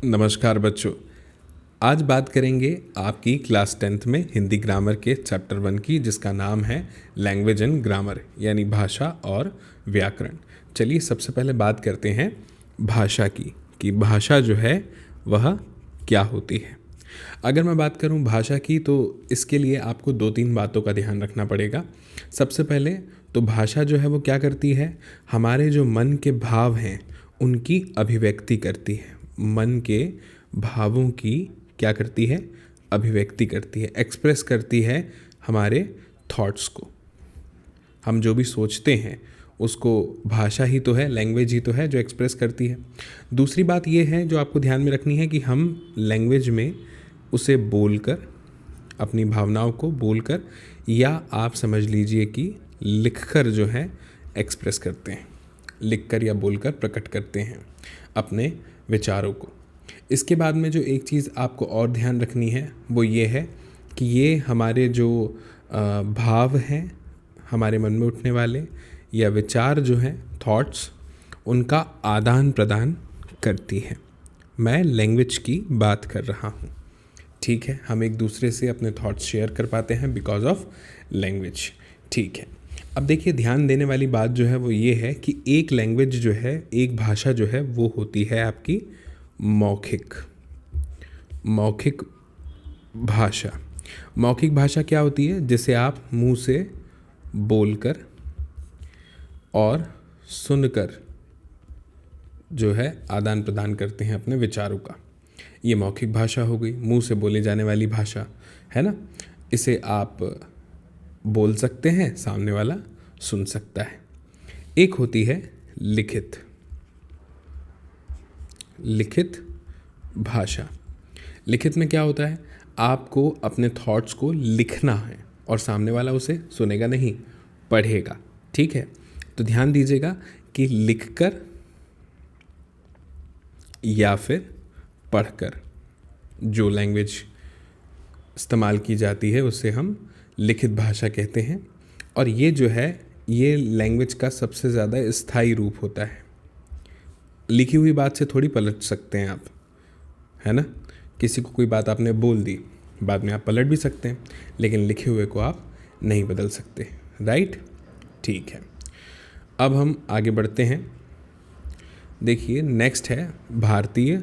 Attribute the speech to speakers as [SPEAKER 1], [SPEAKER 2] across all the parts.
[SPEAKER 1] नमस्कार बच्चों। आज बात करेंगे आपकी क्लास 10th में हिंदी ग्रामर के चैप्टर 1 की, जिसका नाम है लैंग्वेज एंड ग्रामर यानी भाषा और व्याकरण। चलिए सबसे पहले बात करते हैं भाषा की कि भाषा जो है वह क्या होती है। अगर मैं बात करूं भाषा की तो इसके लिए आपको 2-3 बातों का ध्यान रखना पड़ेगा। सबसे पहले तो भाषा जो है वो क्या करती है, हमारे जो मन के भाव हैं उनकी अभिव्यक्ति करती है। मन के भावों की क्या करती है, अभिव्यक्ति करती है, एक्सप्रेस करती है हमारे थॉट्स को। हम जो भी सोचते हैं उसको भाषा ही तो है, लैंग्वेज ही तो है जो एक्सप्रेस करती है। दूसरी बात ये है जो आपको ध्यान में रखनी है कि हम लैंग्वेज में उसे बोलकर, अपनी भावनाओं को बोलकर, या आप समझ लीजिए कि लिखकर जो है एक्सप्रेस करते हैं, लिखकर या बोलकर प्रकट करते हैं अपने विचारों को। इसके बाद में जो एक चीज़ आपको और ध्यान रखनी है वो ये है कि ये हमारे जो भाव हैं, हमारे मन में उठने वाले या विचार जो हैं, थॉट्स, उनका आदान प्रदान करती है। मैं लैंग्वेज की बात कर रहा हूँ, ठीक है। हम एक दूसरे से अपने थॉट्स शेयर कर पाते हैं बिकॉज ऑफ लैंग्वेज, ठीक है। अब देखिए ध्यान देने वाली बात जो है वो ये है कि एक लैंग्वेज जो है, एक भाषा जो है वो होती है आपकी मौखिक भाषा। मौखिक भाषा क्या होती है, जिसे आप मुंह से बोलकर और सुनकर जो है आदान प्रदान करते हैं अपने विचारों का। ये मौखिक भाषा हो गई, मुंह से बोले जाने वाली भाषा है ना। इसे आप बोल सकते हैं, सामने वाला सुन सकता है। एक होती है लिखित भाषा। लिखित में क्या होता है, आपको अपने थॉट्स को लिखना है और सामने वाला उसे सुनेगा नहीं, पढ़ेगा, ठीक है। तो ध्यान दीजिएगा कि लिखकर या फिर पढ़कर जो लैंग्वेज इस्तेमाल की जाती है उसे हम लिखित भाषा कहते हैं। और ये जो है ये लैंग्वेज का सबसे ज़्यादा स्थायी रूप होता है। लिखी हुई बात से थोड़ी पलट सकते हैं आप, है ना। किसी को कोई बात आपने बोल दी, बाद में आप पलट भी सकते हैं, लेकिन लिखे हुए को आप नहीं बदल सकते, राइट, ठीक है। अब हम आगे बढ़ते हैं। देखिए नेक्स्ट है भारतीय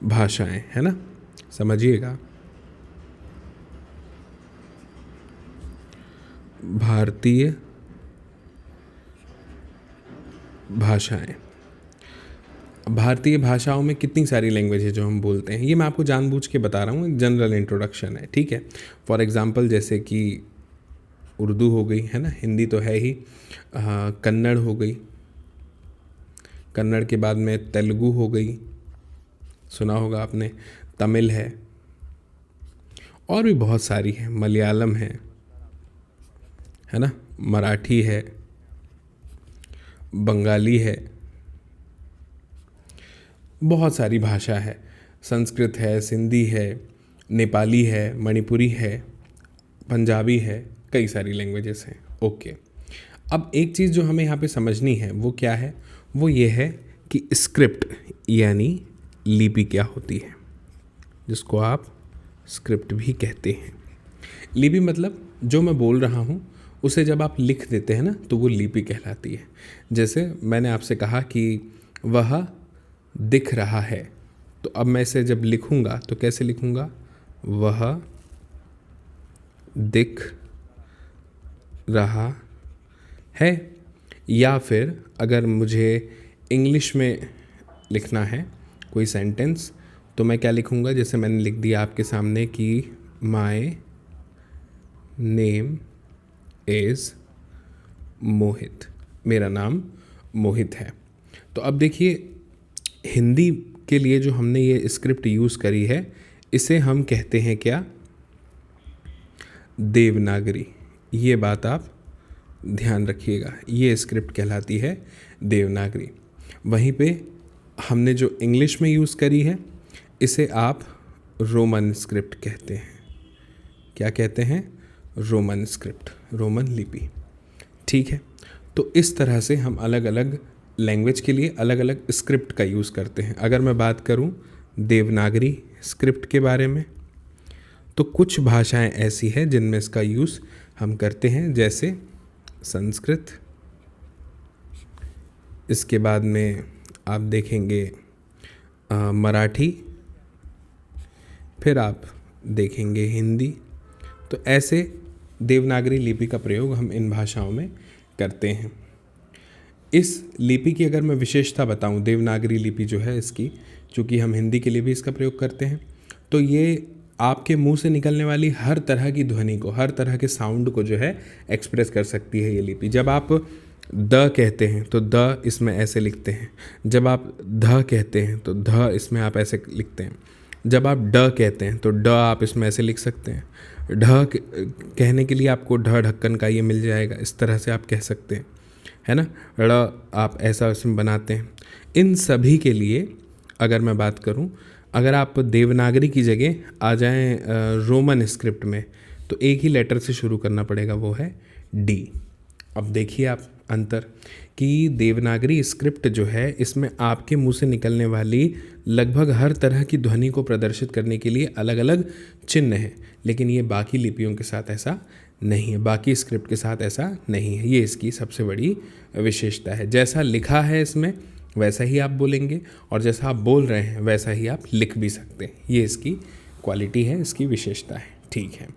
[SPEAKER 1] भाषाएं, है ना, समझिएगा। भारतीय भाषाएं, भारतीय भाषाओं में कितनी सारी लैंग्वेज है जो हम बोलते हैं, ये मैं आपको जानबूझ के बता रहा हूँ, जनरल इंट्रोडक्शन है, ठीक है। फॉर एग्जांपल जैसे कि उर्दू हो गई, है ना, हिंदी तो है ही, कन्नड़ हो गई, कन्नड़ के बाद में तेलुगु हो गई, सुना होगा आपने, तमिल है, और भी बहुत सारी है, मलयालम है ना, मराठी है, बंगाली है, बहुत सारी भाषा है, संस्कृत है, सिंधी है, नेपाली है, मणिपुरी है, पंजाबी है, कई सारी लैंग्वेजेस हैं, ओके। अब एक चीज़ जो हमें यहाँ पे समझनी है वो क्या है, वो ये है कि स्क्रिप्ट यानी लिपि क्या होती है, जिसको आप स्क्रिप्ट भी कहते हैं। लिपि मतलब जो मैं बोल रहा हूँ उसे जब आप लिख देते हैं ना तो वो लिपि कहलाती है। जैसे मैंने आपसे कहा कि वह दिख रहा है, तो अब मैं इसे जब लिखूंगा तो कैसे लिखूंगा, वह दिख रहा है। या फिर अगर मुझे इंग्लिश में लिखना है कोई सेंटेंस तो मैं क्या लिखूंगा, जैसे मैंने लिख दिया आपके सामने कि माय नेम इज़ मोहित, मेरा नाम मोहित है। तो अब देखिए हिंदी के लिए जो हमने ये स्क्रिप्ट यूज़ करी है इसे हम कहते हैं क्या, देवनागरी। ये बात आप ध्यान रखिएगा, ये स्क्रिप्ट कहलाती है देवनागरी। वहीं पे हमने जो इंग्लिश में यूज़ करी है इसे आप रोमन स्क्रिप्ट कहते हैं। क्या कहते हैं, रोमन स्क्रिप्ट, रोमन लिपि, ठीक है। तो इस तरह से हम अलग अलग लैंग्वेज के लिए अलग अलग स्क्रिप्ट का यूज़ करते हैं। अगर मैं बात करूं देवनागरी स्क्रिप्ट के बारे में। तो कुछ भाषाएं ऐसी हैं जिनमें इसका यूज़ हम करते हैं, जैसे संस्कृत, इसके बाद में आप देखेंगे मराठी, फिर आप देखेंगे हिंदी। तो ऐसे देवनागरी लिपि का प्रयोग हम इन भाषाओं में करते हैं। इस लिपि की अगर मैं विशेषता बताऊं, देवनागरी लिपि जो है इसकी, चूँकि हम हिंदी के लिए भी इसका प्रयोग करते हैं, तो ये आपके मुंह से निकलने वाली हर तरह की ध्वनि को, हर तरह के साउंड को जो है एक्सप्रेस कर सकती है ये लिपि। जब आप द कहते हैं तो द इसमें ऐसे लिखते हैं, जब आप ध कहते हैं तो ध इसमें आप ऐसे लिखते हैं, जब आप ड कहते हैं तो ड आप इसमें ऐसे लिख सकते हैं। ढ कहने के लिए आपको ढ ढक्कन का ये मिल जाएगा, इस तरह से आप कह सकते हैं, है ना। ड़ आप ऐसा इसमें बनाते हैं। इन सभी के लिए अगर मैं बात करूं, अगर आप देवनागरी की जगह आ जाएं रोमन स्क्रिप्ट में, तो एक ही लेटर से शुरू करना पड़ेगा, वो है डी। अब देखिए आप अंतर कि देवनागरी स्क्रिप्ट जो है इसमें आपके मुंह से निकलने वाली लगभग हर तरह की ध्वनि को प्रदर्शित करने के लिए अलग अलग चिन्ह हैं, लेकिन ये बाकी लिपियों के साथ ऐसा नहीं है, बाकी स्क्रिप्ट के साथ ऐसा नहीं है। ये इसकी सबसे बड़ी विशेषता है। जैसा लिखा है इसमें वैसा ही आप बोलेंगे, और जैसा आप बोल रहे हैं वैसा ही आप लिख भी सकते हैं। ये इसकी क्वालिटी है, इसकी विशेषता है। ठीक है,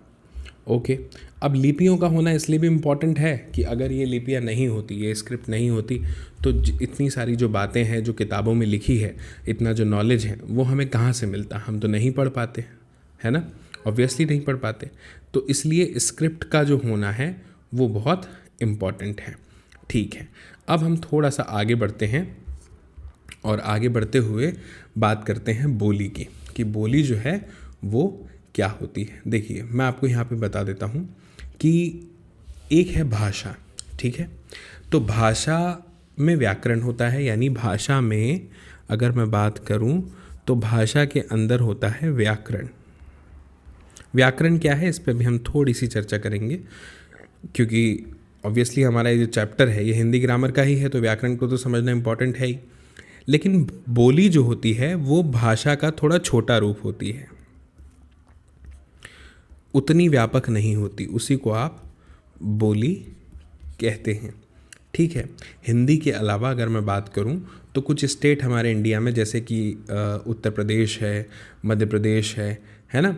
[SPEAKER 1] ओके। अब लिपियों का होना इसलिए भी इम्पॉर्टेंट है कि अगर ये लिपियाँ नहीं होती, ये स्क्रिप्ट नहीं होती, तो इतनी सारी जो बातें हैं जो किताबों में लिखी है, इतना जो नॉलेज है, वो हमें कहाँ से मिलता, हम तो नहीं पढ़ पाते, है ना, ऑब्वियसली नहीं पढ़ पाते। तो इसलिए स्क्रिप्ट का जो होना है वो बहुत इम्पॉर्टेंट है। ठीक है, अब हम थोड़ा सा आगे बढ़ते हैं, और आगे बढ़ते हुए बात करते हैं बोली की, कि बोली जो है वो क्या होती है। देखिए मैं आपको यहाँ पे बता देता हूँ कि एक है भाषा, ठीक है। तो भाषा में व्याकरण होता है, यानी भाषा में अगर मैं बात करूँ तो भाषा के अंदर होता है व्याकरण। व्याकरण क्या है, इस पर भी हम थोड़ी सी चर्चा करेंगे, क्योंकि ऑब्वियसली हमारा ये जो चैप्टर है ये हिंदी ग्रामर का ही है, तो व्याकरण को तो समझना इम्पॉर्टेंट है ही। लेकिन बोली जो होती है वो भाषा का थोड़ा छोटा रूप होती है, उतनी व्यापक नहीं होती, उसी को आप बोली कहते हैं। ठीक है, हिंदी के अलावा अगर मैं बात करूं तो कुछ स्टेट हमारे इंडिया में, जैसे कि उत्तर प्रदेश है, मध्य प्रदेश है ना,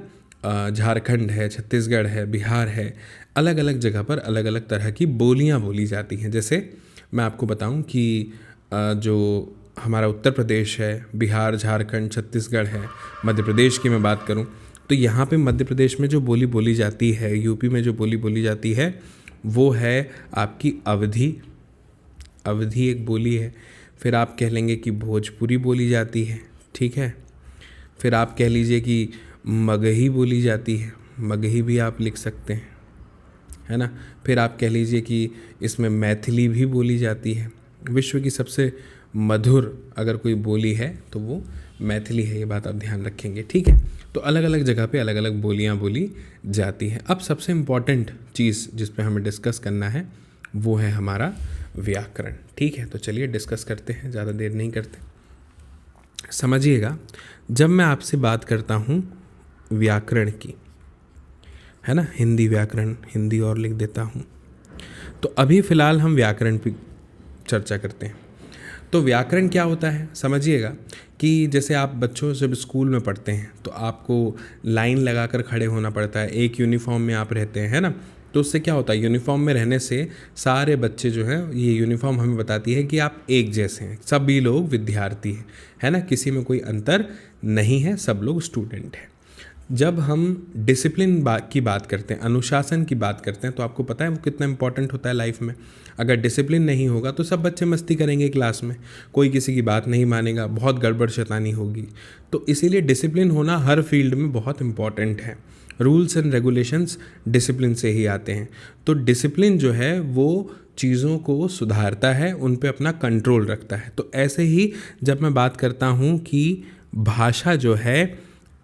[SPEAKER 1] झारखंड है, छत्तीसगढ़ है, बिहार है, अलग अलग जगह पर अलग अलग तरह की बोलियां बोली जाती हैं। जैसे मैं आपको बताऊं कि जो हमारा उत्तर प्रदेश है, बिहार, झारखंड, छत्तीसगढ़ है, मध्य प्रदेश की मैं बात करूं तो यहाँ पे मध्य प्रदेश में जो बोली बोली जाती है, यूपी में जो बोली बोली जाती है वो है आपकी अवधी। अवधी एक बोली है। फिर आप कह लेंगे कि भोजपुरी बोली जाती है, ठीक है। फिर आप कह लीजिए कि मगही बोली जाती है, मगही भी आप लिख सकते हैं, है ना। फिर आप कह लीजिए कि इसमें मैथिली भी बोली जाती है। विश्व की सबसे मधुर अगर कोई बोली है तो वो मैथिली है, ये बात आप ध्यान रखेंगे, ठीक है। तो अलग अलग जगह पे अलग अलग बोलियाँ बोली जाती हैं। अब सबसे इम्पॉर्टेंट चीज़ जिस पे हमें डिस्कस करना है वो है हमारा व्याकरण, ठीक है। तो चलिए डिस्कस करते हैं, ज़्यादा देर नहीं करते। समझिएगा, जब मैं आपसे बात करता हूँ व्याकरण की, है ना, हिंदी व्याकरण, हिंदी और लिख देता हूँ, तो अभी फ़िलहाल हम व्याकरण पे चर्चा करते हैं। तो व्याकरण क्या होता है समझिएगा, कि जैसे आप बच्चों जब स्कूल में पढ़ते हैं तो आपको लाइन लगाकर खड़े होना पड़ता है, एक यूनिफॉर्म में आप रहते हैं, है ना। तो उससे क्या होता है, यूनिफॉर्म में रहने से सारे बच्चे जो हैं, ये यूनिफॉर्म हमें बताती है कि आप एक जैसे हैं, सभी लोग विद्यार्थी हैं, है ना, किसी में कोई अंतर नहीं है, सब लोग स्टूडेंट हैं। जब हम डिसिप्लिन की बात करते हैं, अनुशासन की बात करते हैं, तो आपको पता है वो कितना इंपॉर्टेंट होता है लाइफ में। अगर डिसिप्लिन नहीं होगा तो सब बच्चे मस्ती करेंगे क्लास में, कोई किसी की बात नहीं मानेगा, बहुत गड़बड़ शैतानी होगी। तो इसीलिए डिसिप्लिन होना हर फील्ड में बहुत इंपॉर्टेंट है। रूल्स एंड रेगुलेशंस डिसिप्लिन से ही आते हैं। तो डिसिप्लिन जो है वो चीज़ों को सुधारता है, उन पे अपना कंट्रोल रखता है। तो ऐसे ही जब मैं बात करता हूँ कि भाषा जो है,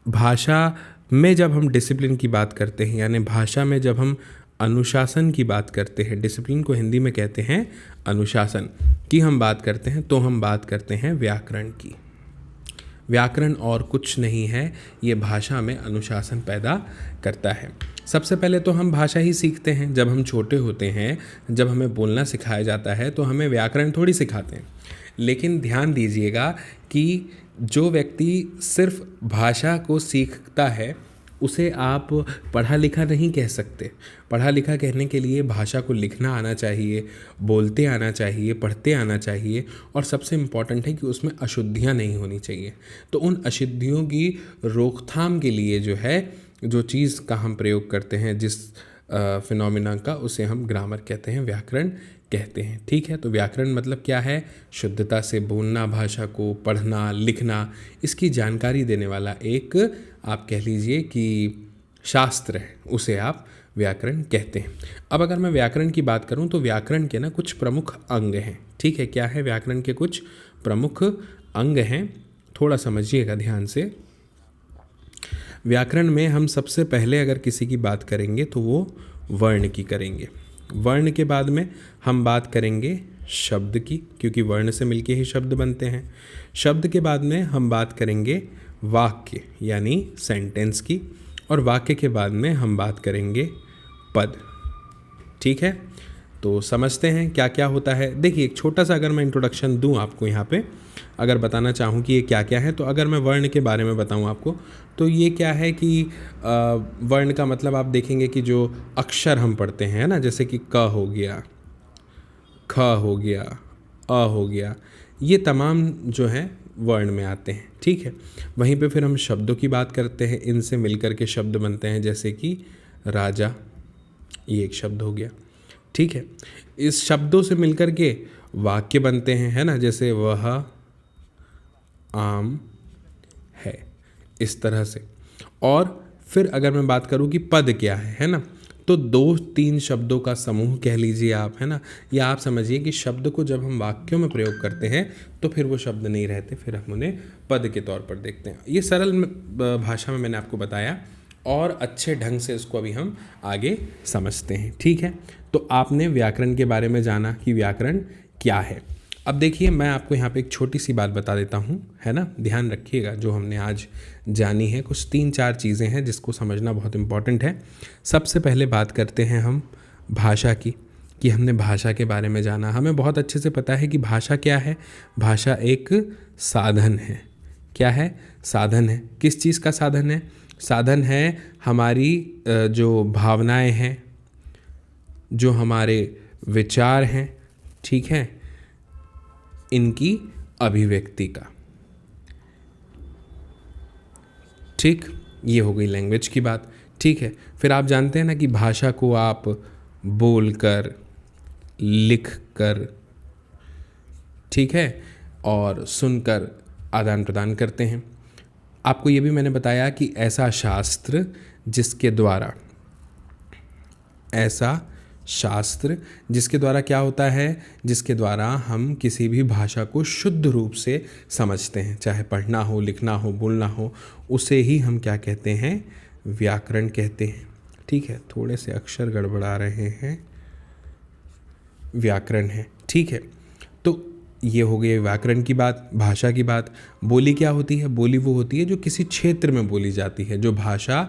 [SPEAKER 1] भाषा में जब हम डिसिप्लिन की बात करते हैं, यानी भाषा में जब हम अनुशासन की बात करते हैं, डिसिप्लिन को हिंदी में कहते हैं अनुशासन की हम बात करते हैं, तो हम बात करते हैं व्याकरण की। व्याकरण और कुछ नहीं है, ये भाषा में अनुशासन पैदा करता है। सबसे पहले तो हम भाषा ही सीखते हैं। जब हम छोटे होते हैं, जब हमें बोलना सिखाया जाता है तो हमें व्याकरण थोड़ी सिखाते हैं। लेकिन ध्यान दीजिएगा कि जो व्यक्ति सिर्फ भाषा को सीखता है उसे आप पढ़ा लिखा नहीं कह सकते। पढ़ा लिखा कहने के लिए भाषा को लिखना आना चाहिए, बोलते आना चाहिए, पढ़ते आना चाहिए, और सबसे इम्पॉर्टेंट है कि उसमें अशुद्धियाँ नहीं होनी चाहिए। तो उन अशुद्धियों की रोकथाम के लिए जो है, जो चीज़ का हम प्रयोग करते हैं, जिस फिनोमिना का, उसे हम ग्रामर कहते हैं, व्याकरण कहते हैं। ठीक है, तो व्याकरण मतलब क्या है? शुद्धता से बोलना, भाषा को पढ़ना, लिखना, इसकी जानकारी देने वाला एक, आप कह लीजिए कि शास्त्र है, उसे आप व्याकरण कहते हैं। अब अगर मैं व्याकरण की बात करूं तो व्याकरण के ना कुछ प्रमुख अंग हैं। ठीक है, क्या है व्याकरण के कुछ प्रमुख अंग हैं, थोड़ा समझिएगा ध्यान से। व्याकरण में हम सबसे पहले अगर किसी की बात करेंगे तो वो वर्ण की करेंगे। वर्ण के बाद में हम बात करेंगे शब्द की, क्योंकि वर्ण से मिलके ही शब्द बनते हैं। शब्द के बाद में हम बात करेंगे वाक्य यानी सेंटेंस की, और वाक्य के बाद में हम बात करेंगे पद। ठीक है, तो समझते हैं क्या क्या होता है। देखिए, एक छोटा सा अगर मैं इंट्रोडक्शन दूं आपको यहाँ पे, अगर बताना चाहूँ कि ये क्या क्या है, तो अगर मैं वर्ण के बारे में बताऊँ आपको, तो ये क्या है कि वर्ण का मतलब आप देखेंगे कि जो अक्षर हम पढ़ते हैं ना, जैसे कि क हो गया, ख हो गया, अ हो गया, ये तमाम जो हैं वर्ण में आते हैं। ठीक है, वहीं पे फिर हम शब्दों की बात करते हैं, इनसे मिलकर के शब्द बनते हैं, जैसे कि राजा, ये एक शब्द हो गया। ठीक है, इस शब्दों से मिलकर के वाक्य बनते हैं, है ना, जैसे वह आम है, इस तरह से। और फिर अगर मैं बात करूं कि पद क्या है ना, तो 2-3 शब्दों का समूह कह लीजिए आप, है ना, या आप समझिए कि शब्द को जब हम वाक्यों में प्रयोग करते हैं तो फिर वो शब्द नहीं रहते, फिर हम उन्हें पद के तौर पर देखते हैं। ये सरल भाषा में मैंने आपको बताया, और अच्छे ढंग से इसको अभी हम आगे समझते हैं। ठीक है, तो आपने व्याकरण के बारे में जाना कि व्याकरण क्या है। अब देखिए, मैं आपको यहाँ पे एक छोटी सी बात बता देता हूँ, है ना, ध्यान रखिएगा। जो हमने आज जानी है, कुछ 3-4 चीज़ें हैं जिसको समझना बहुत इम्पॉर्टेंट है। सबसे पहले बात करते हैं हम भाषा की, कि हमने भाषा के बारे में जाना। हमें बहुत अच्छे से पता है कि भाषा क्या है। भाषा एक साधन है। क्या है? साधन है। किस चीज़ का साधन है? साधन है हमारी जो भावनाएं हैं, जो हमारे विचार हैं, ठीक है, इनकी अभिव्यक्ति का। ठीक, ये हो गई लैंग्वेज की बात। ठीक है, फिर आप जानते हैं ना कि भाषा को आप बोलकर, लिखकर, ठीक है, और सुनकर आदान प्रदान करते हैं। आपको ये भी मैंने बताया कि ऐसा शास्त्र जिसके द्वारा क्या होता है, जिसके द्वारा हम किसी भी भाषा को शुद्ध रूप से समझते हैं, चाहे पढ़ना हो, लिखना हो, बोलना हो, उसे ही हम क्या कहते हैं? व्याकरण कहते हैं। ठीक है, थोड़े से अक्षर गड़बड़ा रहे हैं, व्याकरण है। ठीक है, तो ये हो गई व्याकरण की बात, भाषा की बात। बोली क्या होती है? बोली वो होती है जो किसी क्षेत्र में बोली जाती है, जो भाषा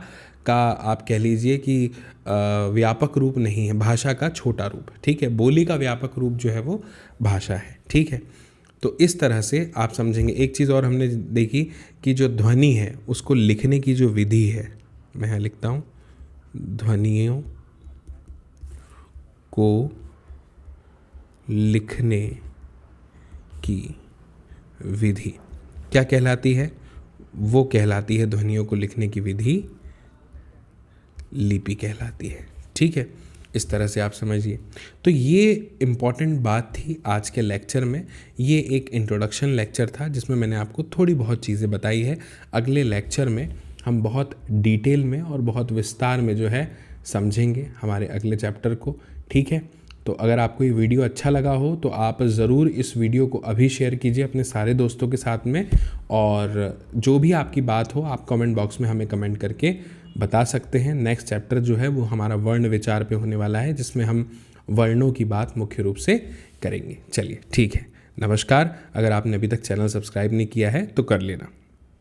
[SPEAKER 1] का आप कह लीजिए कि व्यापक रूप नहीं है, भाषा का छोटा रूप। ठीक है, बोली का व्यापक रूप जो है वो भाषा है। ठीक है, तो इस तरह से आप समझेंगे। एक चीज़ और हमने देखी कि जो ध्वनि है उसको लिखने की जो विधि है, मैं यहाँ लिखता हूँ, ध्वनियों को लिखने की विधि क्या कहलाती है? वो कहलाती है, ध्वनियों को लिखने की विधि लिपि कहलाती है। ठीक है, इस तरह से आप समझिए। तो ये इम्पॉर्टेंट बात थी आज के लेक्चर में। ये एक इंट्रोडक्शन लेक्चर था जिसमें मैंने आपको थोड़ी बहुत चीज़ें बताई है। अगले लेक्चर में हम बहुत डिटेल में और बहुत विस्तार में जो है समझेंगे हमारे अगले चैप्टर को। ठीक है, तो अगर आपको ये वीडियो अच्छा लगा हो तो आप ज़रूर इस वीडियो को अभी शेयर कीजिए अपने सारे दोस्तों के साथ में, और जो भी आपकी बात हो आप कमेंट बॉक्स में हमें कमेंट करके बता सकते हैं। नेक्स्ट चैप्टर जो है वो हमारा वर्ण विचार पे होने वाला है, जिसमें हम वर्णों की बात मुख्य रूप से करेंगे। चलिए, ठीक है, नमस्कार। अगर आपने अभी तक चैनल सब्सक्राइब नहीं किया है तो कर लेना।